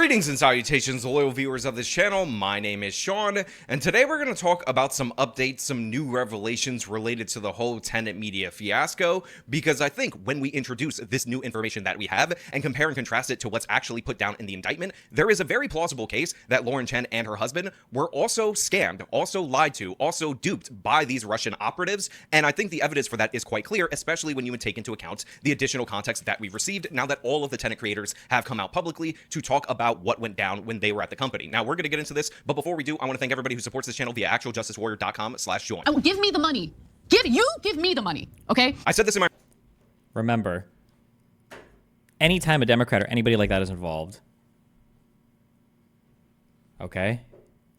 Greetings and salutations, loyal viewers of this channel. My name is Sean, and today we're going to talk about some updates, some new revelations related to the whole Tenet Media fiasco, because I think when we introduce this new information that we have and compare and contrast it to what's actually put down in the indictment, there is a very plausible case that Lauren Chen and her husband were also scammed, also lied to, also duped by these Russian operatives, and I think the evidence for that is quite clear, especially when you would take into account the additional context that we've received now that all of the Tenet creators have come out publicly to talk about what went down when they were at the company. Now, we're going to get into this, but before we do, I want to thank everybody who supports this channel via actualjusticewarrior.com/join. Oh, give me the money. Give me the money, okay? I said this in my... Remember, anytime a Democrat or anybody like that is involved, okay,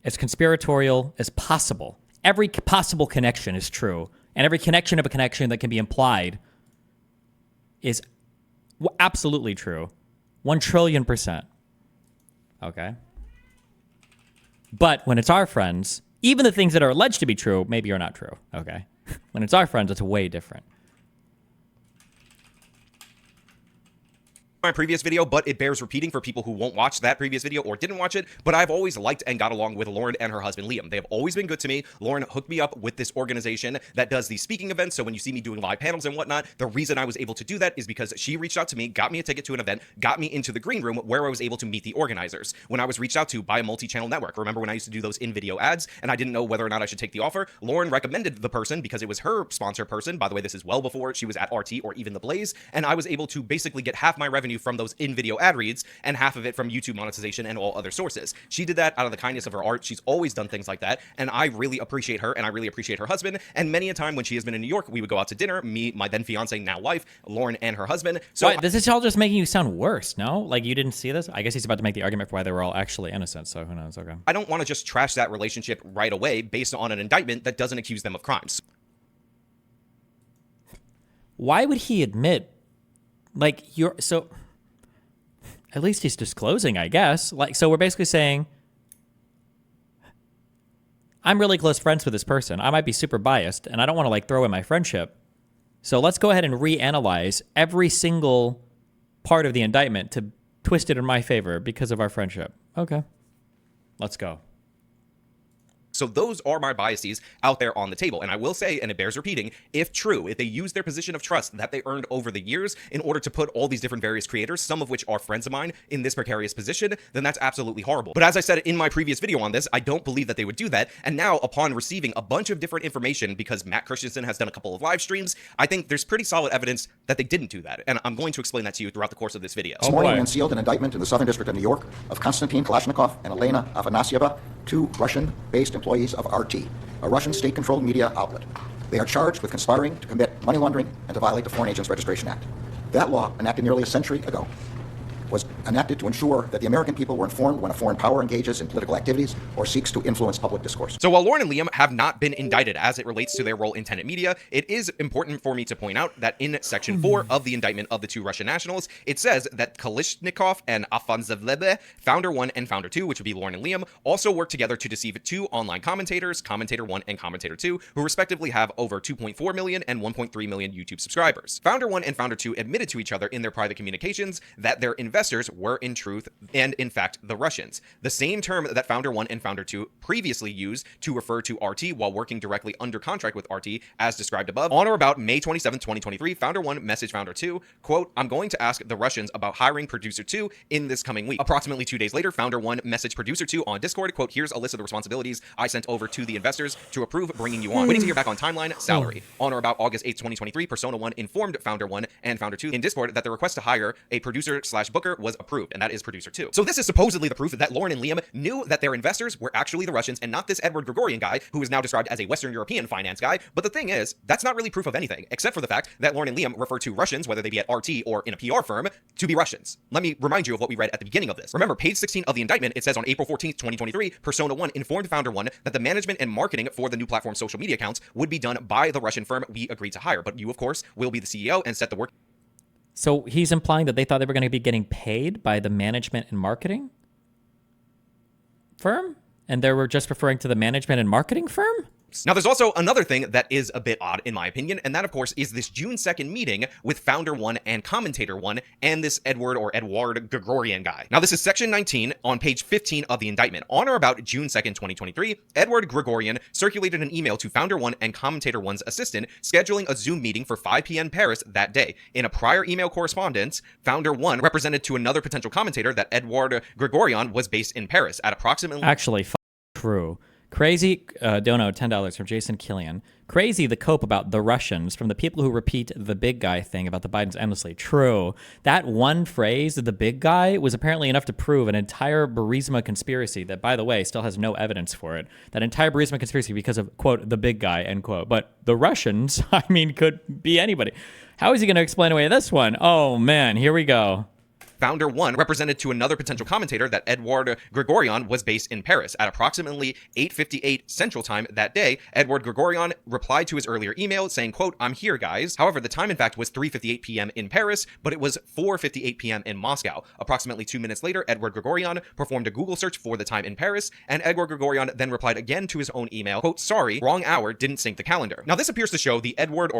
as conspiratorial as possible. Every possible connection is true, and every connection of a connection that can be implied is absolutely true. 1,000,000,000,000%. Okay. But when it's our friends, even the things that are alleged to be true maybe are not true. Okay. When it's our friends, it's way different. My previous video, but it bears repeating for people who won't watch that previous video or didn't watch it, but I've always liked and got along with Lauren and her husband Liam. They have always been good to me. Lauren hooked me up with this organization that does these speaking events, so when you see me doing live panels and whatnot, the reason I was able to do that is because she reached out to me, got me a ticket to an event, got me into the green room where I was able to meet the organizers. When I was reached out to by a multi-channel network, remember when I used to do those in-video ads and I didn't know whether or not I should take the offer, Lauren recommended the person because it was her sponsor person. By the way, this is well before she was at RT or even The Blaze, and I was able to basically get half my revenue from those in-video ad reads and half of it from YouTube monetization and all other sources. She did that out of the kindness of her heart. She's always done things like that, and I really appreciate her, and I really appreciate her husband. And many a time when she has been in New York, we would go out to dinner, me, my then fiance, now wife, Lauren, and her husband. So Wait, this is all just making you sound worse, no? Like you didn't see this? I guess he's about to make the argument for why they were all actually innocent, so who knows? Okay. I don't want to just trash that relationship right away based on an indictment that doesn't accuse them of crimes. Why would he admit, like, you're, so, at least he's disclosing, I guess. Like, so we're basically saying, I'm really close friends with this person. I might be super biased, and I don't want to, like, throw in my friendship. So let's go ahead and reanalyze every single part of the indictment to twist it in my favor because of our friendship. Okay. Let's go. So those are my biases out there on the table. And I will say, and it bears repeating, if true, if they use their position of trust that they earned over the years in order to put all these different various creators, some of which are friends of mine, in this precarious position, then that's absolutely horrible. But as I said in my previous video on this, I don't believe that they would do that. And now, upon receiving a bunch of different information, because Matt Christensen has done a couple of live streams, I think there's pretty solid evidence that they didn't do that. And I'm going to explain that to you throughout the course of this video. This morning, we unsealed an indictment in the Southern District of New York of Konstantin Kalashnikov and Elena Afanasieva, two Russian-based employees of RT, a Russian state-controlled media outlet. They are charged with conspiring to commit money laundering and to violate the Foreign Agents Registration Act. That law, enacted nearly a century ago, was enacted to ensure that the American people were informed when a foreign power engages in political activities or seeks to influence public discourse. So while Lauren and Liam have not been indicted as it relates to their role in Tenet Media, it is important for me to point out that in Section 4 of the indictment of the two Russian nationals, it says that Kalashnikov and Afanasieva, Founder 1 and Founder 2, which would be Lauren and Liam, also worked together to deceive two online commentators, Commentator 1 and Commentator 2, who respectively have over 2.4 million and 1.3 million YouTube subscribers. Founder 1 and Founder 2 admitted to each other in their private communications that their investors were in truth and in fact the Russians. The same term that Founder 1 and Founder 2 previously used to refer to RT while working directly under contract with RT as described above. On or about May 27, 2023, Founder 1 messaged Founder 2, quote, I'm going to ask the Russians about hiring Producer 2 in this coming week. Approximately 2 days later, Founder 1 messaged Producer 2 on Discord, quote, here's a list of the responsibilities I sent over to the investors to approve bringing you on. Waiting to hear back on timeline, salary. On or about August 8, 2023, Persona 1 informed Founder 1 and Founder 2 in Discord that the request to hire a producer/booker was approved, and that is Producer 2. So this is supposedly the proof that Lauren and Liam knew that their investors were actually the Russians and not this Edward Gregorian guy who is now described as a Western European finance guy. But the thing is, that's not really proof of anything, except for the fact that Lauren and Liam refer to Russians, whether they be at RT or in a PR firm, to be Russians. Let me remind you of what we read at the beginning of this. Remember, page 16 of the indictment, it says on April 14th, 2023, Persona 1 informed Founder 1 that the management and marketing for the new platform's social media accounts would be done by the Russian firm we agreed to hire. But you, of course, will be the CEO and set the work. So he's implying that they thought they were going to be getting paid by the management and marketing firm? And they were just referring to the management and marketing firm? Now, there's also another thing that is a bit odd in my opinion, and that of course is this June 2nd meeting with Founder 1 and Commentator 1 and this Edward Gregorian guy. Now, this is section 19 on page 15 of the indictment. On or about June 2nd, 2023, Edward Gregorian circulated an email to Founder 1 and Commentator 1's assistant scheduling a Zoom meeting for 5 p.m. Paris that day. In a prior email correspondence, Founder 1 represented to another potential commentator that Edward Gregorian was based in Paris at approximately... Actually, true. Crazy, dono, $10 from Jason Killian. Crazy the cope about the Russians from the people who repeat the big guy thing about the Bidens endlessly. True. That one phrase, the big guy, was apparently enough to prove an entire Burisma conspiracy that, by the way, still has no evidence for it. That entire Burisma conspiracy because of, quote, the big guy, end quote. But the Russians, I mean, could be anybody. How is he going to explain away this one? Oh, man, here we go. Founder 1 represented to another potential commentator that Edward Gregorian was based in Paris. At approximately 8:58 Central Time that day, Edward Gregorian replied to his earlier email saying, quote, "I'm here, guys." However, the time in fact was 3:58 p.m. in Paris, but it was 4:58 p.m. in Moscow. Approximately 2 minutes later, Edward Gregorian performed a Google search for the time in Paris, and Edward Gregorian then replied again to his own email, quote, "Sorry, wrong hour, didn't sync the calendar." Now, this appears to show the Edward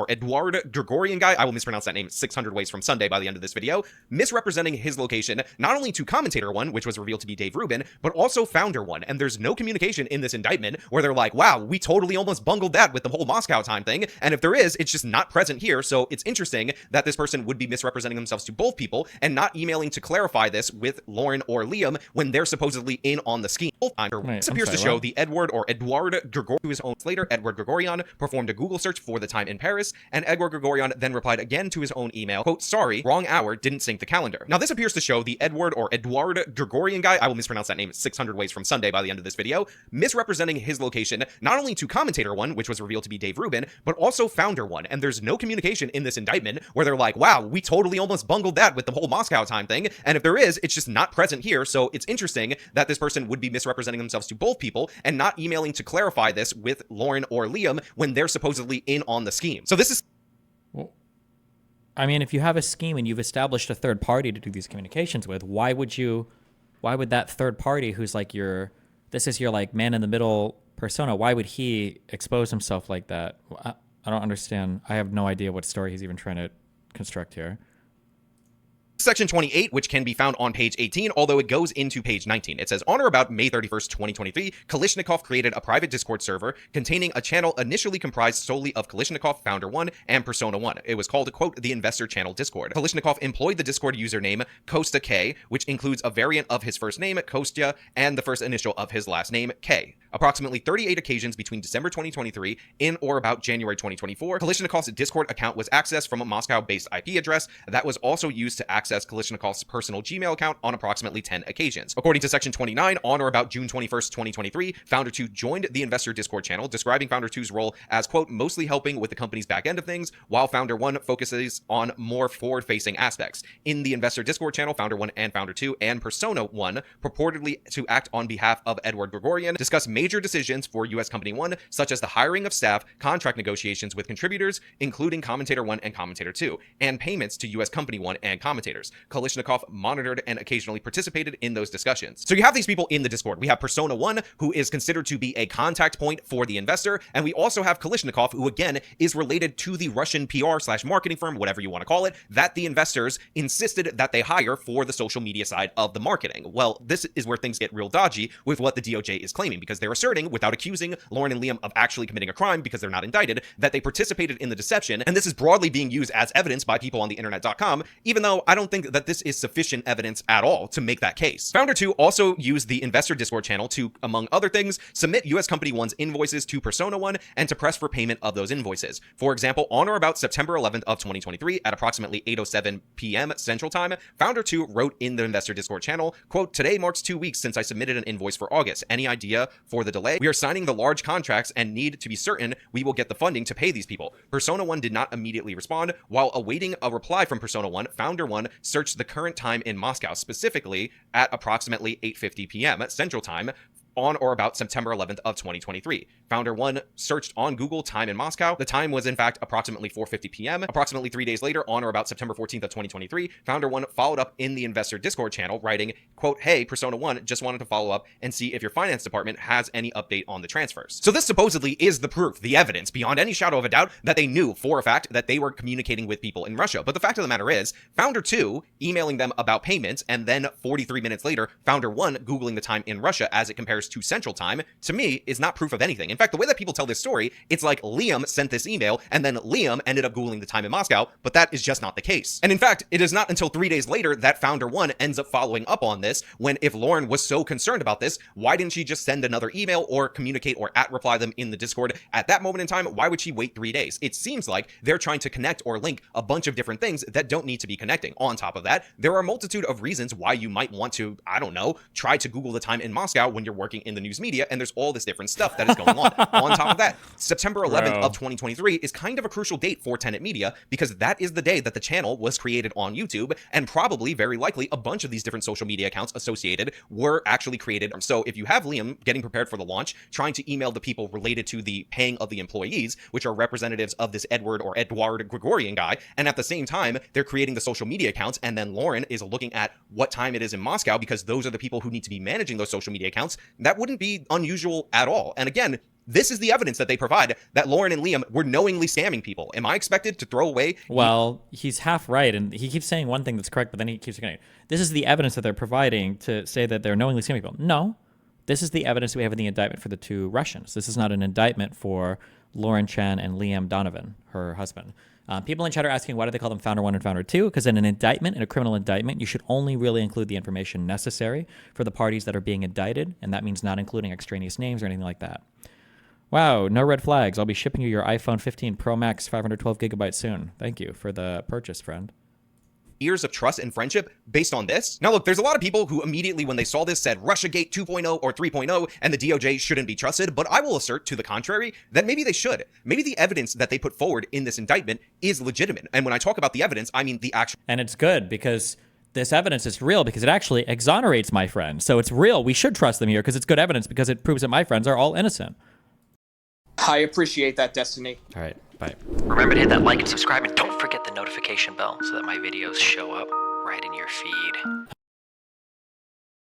Gregorian guy, I will mispronounce that name 600 ways from Sunday by the end of this video, misrepresenting his location, not only to Commentator 1, which was revealed to be Dave Rubin, but also Founder 1. And there's no communication in this indictment where they're like, wow, we totally almost bungled that with the whole Moscow time thing. And if there is, it's just not present here. So it's interesting that this person would be misrepresenting themselves to both people and not emailing to clarify this with Lauren or Liam when they're supposedly in on the scheme. This appears to show the Edward Gregorian, to his own later, Edward Gregorian performed a Google search for the time in Paris, and Edward Gregorian then replied again to his own email, quote, "Sorry, wrong hour, didn't sync the calendar." Now, this appears to show the Edward Gregorian guy, I will mispronounce that name 600 ways from Sunday by the end of this video, misrepresenting his location, not only to Commentator 1, which was revealed to be Dave Rubin, but also Founder 1. And there's no communication in this indictment where they're like, wow, we totally almost bungled that with the whole Moscow time thing. And if there is, it's just not present here. So it's interesting that this person would be misrepresenting themselves to both people and not emailing to clarify this with Lauren or Liam when they're supposedly in on the scheme. So this is... I mean, if you have a scheme and you've established a third party to do these communications with, why would that third party who's like this is your like man in the middle persona, why would he expose himself like that? I don't understand. I have no idea what story he's even trying to construct here. Section 28, which can be found on page 18, although it goes into page 19. It says, on or about May 31st, 2023, Kalishnikov created a private Discord server containing a channel initially comprised solely of Kalishnikov, Founder 1, and Persona 1. It was called, quote, the Investor Channel Discord. Kalishnikov employed the Discord username Kosta K, which includes a variant of his first name, Kostya, and the first initial of his last name, K. Approximately 38 occasions between December 2023 in or about January 2024, Kalishnikov's Discord account was accessed from a Moscow-based IP address that was also used to access Kalishnikov's personal Gmail account on approximately 10 occasions. According to Section 29, on or about June 21st, 2023, Founder 2 joined the Investor Discord channel, describing Founder 2's role as, quote, mostly helping with the company's back end of things, while Founder 1 focuses on more forward-facing aspects. In the Investor Discord channel, Founder 1 and Founder 2 and Persona 1 purportedly to act on behalf of Edward Gregorian, discuss major decisions for U.S. Company 1, such as the hiring of staff, contract negotiations with contributors, including Commentator 1 and Commentator 2, and payments to U.S. Company 1 and commentators. Kalishnikov monitored and occasionally participated in those discussions. So you have these people in the Discord. We have Persona 1, who is considered to be a contact point for the investor, and we also have Kalishnikov, who again is related to the Russian PR/marketing firm, whatever you want to call it, that the investors insisted that they hire for the social media side of the marketing. Well, this is where things get real dodgy with what the DOJ is claiming, because they're asserting, without accusing Lauren and Liam of actually committing a crime because they're not indicted, that they participated in the deception, and this is broadly being used as evidence by people on the internet.com, even though I don't think that this is sufficient evidence at all to make that case. Founder 2 also used the Investor Discord channel to, among other things, submit U.S. Company 1's invoices to Persona 1 and to press for payment of those invoices. For example, on or about September 11th of 2023, at approximately 8:07 p.m. Central Time, Founder 2 wrote in the Investor Discord channel, quote, today marks 2 weeks since I submitted an invoice for August. Any idea for the delay? We are signing the large contracts and need to be certain we will get the funding to pay these people. Persona 1 did not immediately respond. While awaiting a reply from Persona 1, Founder 1 searched the current time in Moscow, specifically at approximately 8:50 p.m. Central Time, on or about September 11th of 2023. Founder 1 searched on Google time in Moscow. The time was in fact approximately 4:50 p.m. Approximately 3 days later, on or about September 14th of 2023, Founder 1 followed up in the investor Discord channel writing, quote, "Hey, Persona 1, just wanted to follow up and see if your finance department has any update on the transfers." So this supposedly is the proof, the evidence, beyond any shadow of a doubt, that they knew for a fact that they were communicating with people in Russia. But the fact of the matter is, Founder 2 emailing them about payments, and then 43 minutes later, Founder 1 Googling the time in Russia as it compares to Central Time, to me, is not proof of anything. In fact, the way that people tell this story, it's like Liam sent this email, and then Liam ended up Googling the time in Moscow, but that is just not the case. And in fact, it is not until 3 days later that Founder 1 ends up following up on this, when if Lauren was so concerned about this, why didn't she just send another email or communicate or reply them in the Discord at that moment in time? Why would she wait 3 days? It seems like they're trying to connect or link a bunch of different things that don't need to be connecting. On top of that, there are a multitude of reasons why you might want to, I don't know, try to Google the time in Moscow when you're working in the news media, and there's all this different stuff that is going on. On top of that, September 11th of 2023 is kind of a crucial date for Tenet Media, because that is the day that the channel was created on YouTube, and probably, very likely, a bunch of these different social media accounts associated were actually created. So if you have Liam getting prepared for the launch, trying to email the people related to the paying of the employees, which are representatives of this Edward Gregorian guy, and at the same time, they're creating the social media accounts, and then Lauren is looking at what time it is in Moscow, because those are the people who need to be managing those social media accounts, that wouldn't be unusual at all. And again, this is the evidence that they provide that Lauren and Liam were knowingly scamming people. Am I expected to throw away? Well, he's half right, and he keeps saying one thing that's correct, but then he keeps going, this is the evidence that they're providing to say that they're knowingly scamming people. No, this is the evidence we have in the indictment for the two Russians. This is not an indictment for Lauren Chen and Liam Donovan, her husband. People in chat are asking, why do they call them Founder 1 and Founder 2? Because in an indictment, in a criminal indictment, you should only really include the information necessary for the parties that are being indicted, and that means not including extraneous names or anything like that. Wow, no red flags. I'll be shipping you your iPhone 15 Pro Max 512 gigabytes soon. Thank you for the purchase, friend. Years of trust and friendship based on this. Now look, there's a lot of people who immediately when they saw this said Russiagate 2.0 or 3.0 and the DOJ shouldn't be trusted, but I will assert to the contrary that maybe they should. Maybe the evidence that they put forward in this indictment is legitimate. And when I talk about the evidence, I mean the actual. And it's good because this evidence is real because it actually exonerates my friend. So it's real. We should trust them here because it's good evidence because it proves that my friends are all innocent. I appreciate that, Destiny. All right, bye. Remember to hit that like and subscribe, and don't forget the notification bell so that my videos show up right in your feed.